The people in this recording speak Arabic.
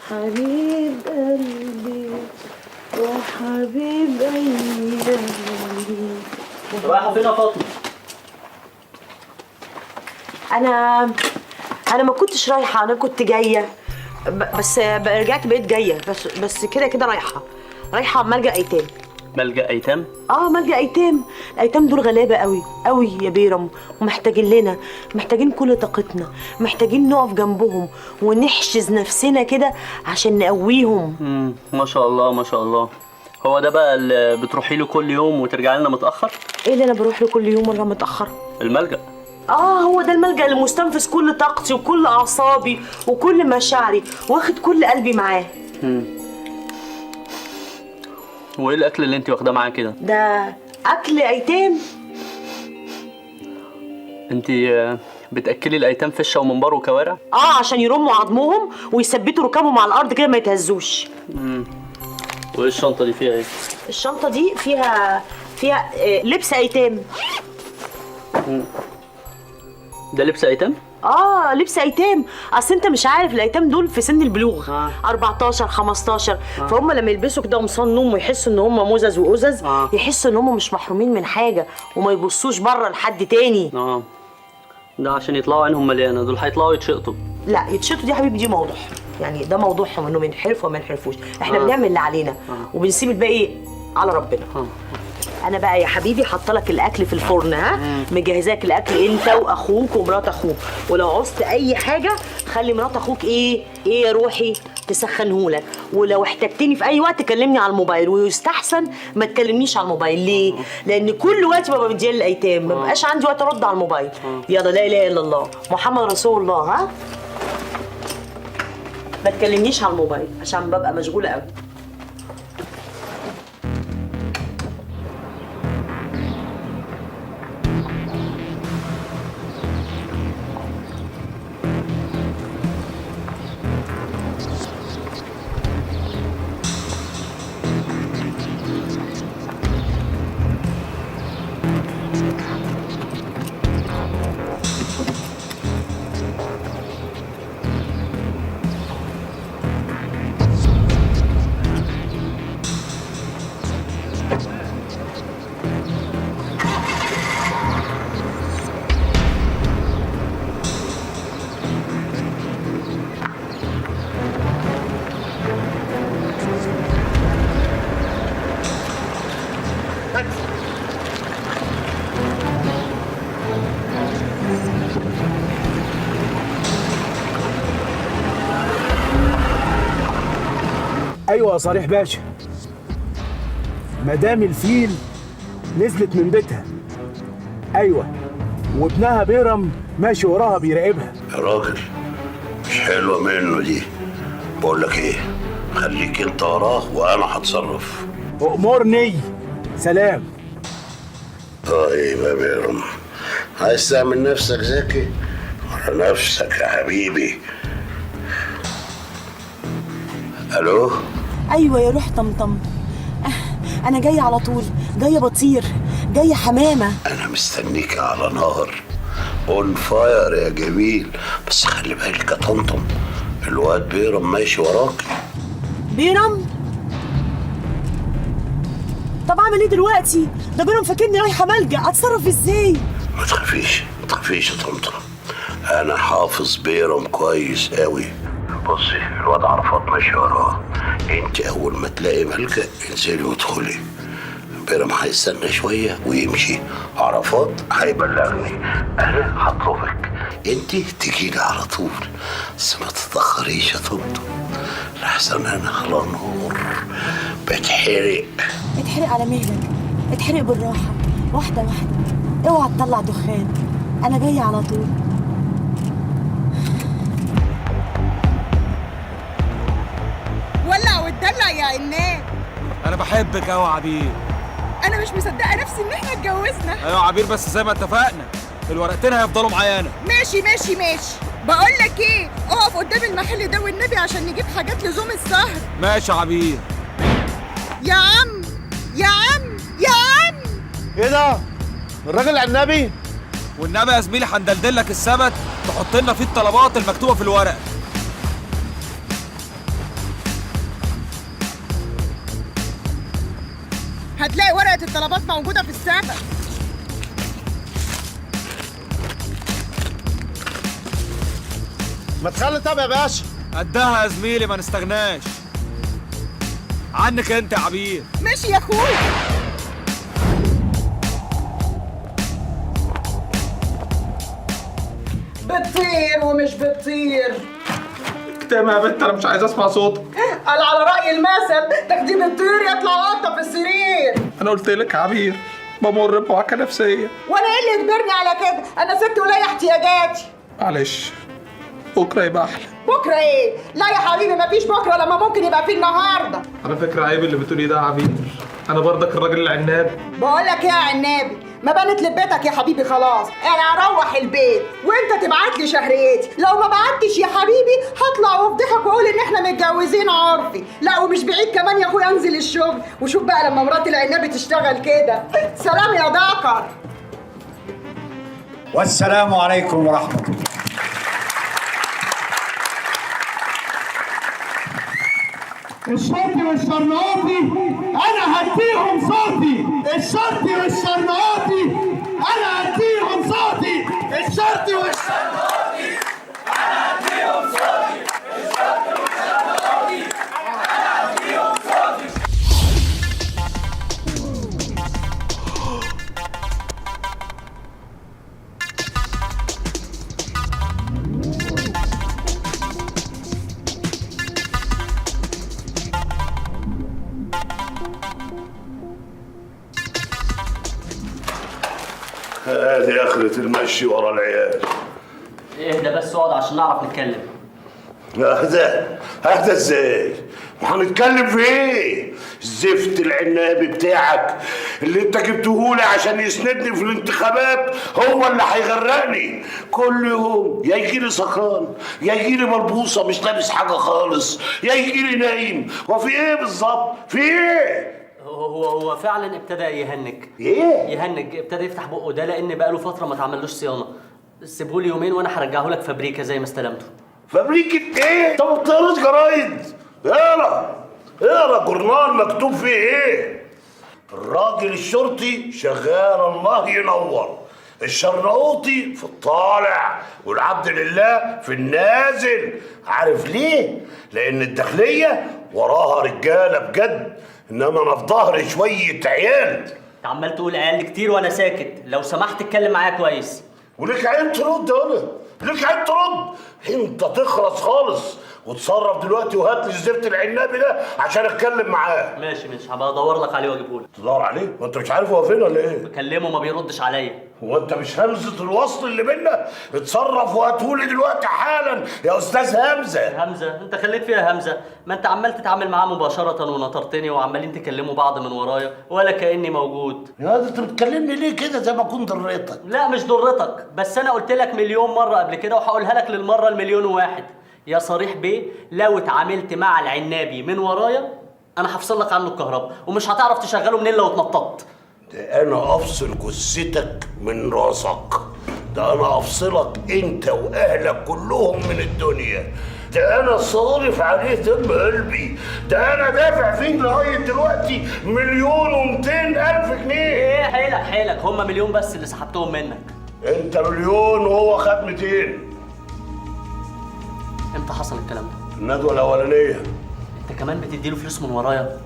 حبيب قلبي وحبيب ايامي. رايحه فين يا فاطمه؟ انا ما كنتش رايحه، انا كنت جايه بس رجعت بقيت جايه بس كده رايحه ملجأ ايتام. ملجأ ايتام؟ ملجأ ايتام. الايتام دول غلابه قوي قوي يا بيرم، ومحتاجين محتاجين كل طاقتنا، محتاجين نقف جنبهم ونحشز نفسنا كده عشان نقويهم. ما شاء الله ما شاء الله. هو ده بقى اللي بتروحي له كل يوم وترجعي لنا متأخر؟ ايه اللي انا بروح له كل يوم وارجع متأخر؟ الملجأ. هو ده الملجأ اللي مستنفذ كل طاقتي وكل اعصابي وكل مشاعري، واخد كل قلبي معاه. وايه الاكل اللي انت واخداه معاه كده؟ ده اكل ايتام. انت بتاكلي الايتام فشه ومنبار وكوارع؟ عشان يرموا عظمهم ويثبتوا ركابهم على الارض كده ما يتهزوش. وايه الشنطه دي فيها ايه؟ الشنطه دي فيها لبس ايتام. ده لبس ايتام؟ لبس ايتام. اصل انت مش عارف الايتام دول في سن البلوغ 14 15 فهم لما يلبسوا كده قمصان نوم ويحسوا ان هم مزز وأزز يحسوا ان هم مش محرومين من حاجه وما يبصوش بره لحد تاني. ده عشان يطلعوا عينهم مليانه، دول هيطلعوا يتشقطوا. لا يتشقطوا دي يا حبيبي دي موضوع، يعني ده موضوعهم انهم ينحرفوا وما ينحرفوش. احنا بنعمل اللي علينا وبنسيب الباقي على ربنا. انا بقى يا حبيبي حاطه لك الاكل في الفرن، مجهزاك الاكل انت واخوك ومرات اخوك، ولو عوزت اي حاجه خلي مرات اخوك ايه يا روحي تسخنهولك، ولو احتجتني في اي وقت كلمني على الموبايل، ويستحسن ما تكلمنيش على الموبايل. ليه؟ لان كل وقت ببقى مديه للايتام، ما بقاش عندي وقت ارد على الموبايل. يلا لا اله الا الله محمد رسول الله. ما تكلمنيش على الموبايل عشان ببقى مشغوله قوي. ايوه يا صالح باشا، مدام الفيل نزلت من بيتها. ايوه، وابنها بيرم ماشي وراها بيراقبها. يا راجل مش حلوه منه دي. بقول لك ايه، خليك انت وراه وانا هتصرف. امرني. سلام. طيب يا بيرم، عايز تعمل نفسك ذكي على نفسك يا حبيبي. الو. ايوه يا روح طمطم، انا جايه على طول، جايه بطير، جايه حمامه. انا مستنيك على نار اون فاير يا جميل، بس خلي بالك يا طمطم، الواد بيرم ماشي وراكي. بيرم؟ طب اعمل ايه دلوقتي؟ ده بيرم فاكرني رايحه ملجأ، اتصرف ازاي؟ ما تخافيش يا طمطم، انا حافظ بيرم كويس قوي. بصي الواد عرفات ماشي وراه، انت اول ما تلاقي ملجأ انزلي وادخلي. بيرم هيستنى شويه ويمشي، عرفات هيبلغني، انا هطلبك انت تجيلي على طول، بس ما تتاخريش يا طمطم لحسن انا على نور بتحرق. اتحرق على مهلك، اتحرق بالراحه واحده واحده، اوعى تطلع دخان، انا جايه على طول. ولع واتدلع يا عناب. انا بحبك قوي يا عبير. انا مش مصدقه نفسي ان احنا اتجوزنا. ايوه يا عبير، بس زي ما اتفقنا الورقتين هيفضلوا معايا انا. ماشي. بقول لك ايه، اقف قدام المحل ده والنبي عشان نجيب حاجات لزوم السهر. ماشي يا عبير. يا عم. ايه ده؟ الراجل عنابي؟ والنبي يا زميلي هندلدل لك السبت تحط لنا فيه الطلبات المكتوبه في الورق. هتلاقي ورقة الطلبات موجودة في السبت. ما تخلي طب يا باشا. قدها يا زميلي، ما نستغناش عنك انت يا عبير. ماشي يا اخويا. بتطير ومش بتطير. اكتمها يا بنت، انا مش عايز اسمع صوتك. قال على رأي المثل تاخدي بتطير يطلع قطة في السرير. انا قلت لك يا عبير بمر بوعكه نفسيه. وانا ايه اللي يجبرني على كده؟ انا ست وليا احتياجاتي. معلش بكره يبقى احلى. بكره ايه؟ لا يا حبيبي مفيش بكره، لما ممكن يبقى في النهارده. على فكره عيب اللي بتقولي ده يا عبير، انا برضك الراجل العناب. بقول لك ايه يا عنابي، ما بنت لبيتك يا حبيبي خلاص، انا هروح البيت وانت تبعت لي شهريتي، لو ما بعتش يا حبيبي هطلع وافضحك واقول ان احنا متجوزين عرفي، لا ومش بعيد كمان يا اخويا انزل الشغل وشوف بقى لما مرات العنابي تشتغل كده. سلام يا دكر. والسلام عليكم ورحمة الله. الشرطي والشرناطي انا هديهم صوتي. الشرطي والشرناطي انا هديهم صوتي. الشرطي والشرناطي انا هديهم صوتي. الشرطي والشرناطي انا هديهم صوتي. هذه اخرة المشي ورا العيال. اهدى بس اقعد عشان نعرف نتكلم. اهدى ازاي؟ وهنتكلم في ايه؟ الزفت العنابي بتاعك اللي انت جبتهولي عشان يسندني في الانتخابات هو اللي هيغرقني. كل يوم يا يجيلي سكران يا يجيلي ملبوسه مش لابس حاجه خالص يا يجيلي نايم. وفي ايه بالظبط؟ في ايه؟ هو فعلا ابتدى يهنج. ايه؟ يهنج ابتدى يفتح بقه ده لان بقاله فتره ما اتعملوش صيانه. سيبهولي يومين وانا هرجعه لك فابريكا زي ما استلمته. فابريكة ايه؟ انت ما بتقراش جرايد؟ اقرا جورنال مكتوب فيه ايه؟ الراجل الشرطي شغال الله ينور، الشرنقوطي في الطالع والعبد لله في النازل. عارف ليه؟ لان الداخليه وراها رجاله بجد، انما انا في ظهري شويه عيال. انت عمال تقول عيال كتير وانا ساكت، لو سمحت اتكلم معايا كويس. وليك عين ترد ولا؟ ليك عين ترد؟ انت تخلص خالص وتصرف دلوقتي وهات لي الزفت العنابي ده عشان اتكلم معاه. ماشي هبقى ادور لك عليه واجيبه لك. تدور عليه؟ ما انت مش عارف هو فين ولا ايه؟ بكلمه ما بيردش عليا. هو انت مش همزه الوصل اللي بينا؟ اتصرف وهاتهولي دلوقتي حالا يا استاذ همزه. همزه؟ انت خليت فيها همزه؟ ما انت عمال تتعامل معاه مباشره ونطرتني وعمالين تكلموا بعض من ورايا ولا كاني موجود. يا واد انت بتكلمني ليه كده زي ما اكون ضريتك؟ لا مش ضرتك، بس انا قلت لك مليون مره قبل كده وهقولها لك للمره المليون واحد. يا صريح بيه لو اتعاملت مع العنابي من ورايا انا هفصل لك عنه الكهرباء ومش هتعرف تشغله منين لو اتنططت. ده انا افصل جثتك من راسك، ده انا افصلك انت واهلك كلهم من الدنيا، ده انا صارف عليه دم قلبي، ده انا دافع فيه لغايه دلوقتي 1,200,000 جنيه. ايه حيلك هم مليون بس اللي سحبتهم منك. انت 1,000,000 وهو خد 200. امتى حصل الكلام ده؟ الندوه الاولانيه. انت كمان بتديله فلوس من ورايا؟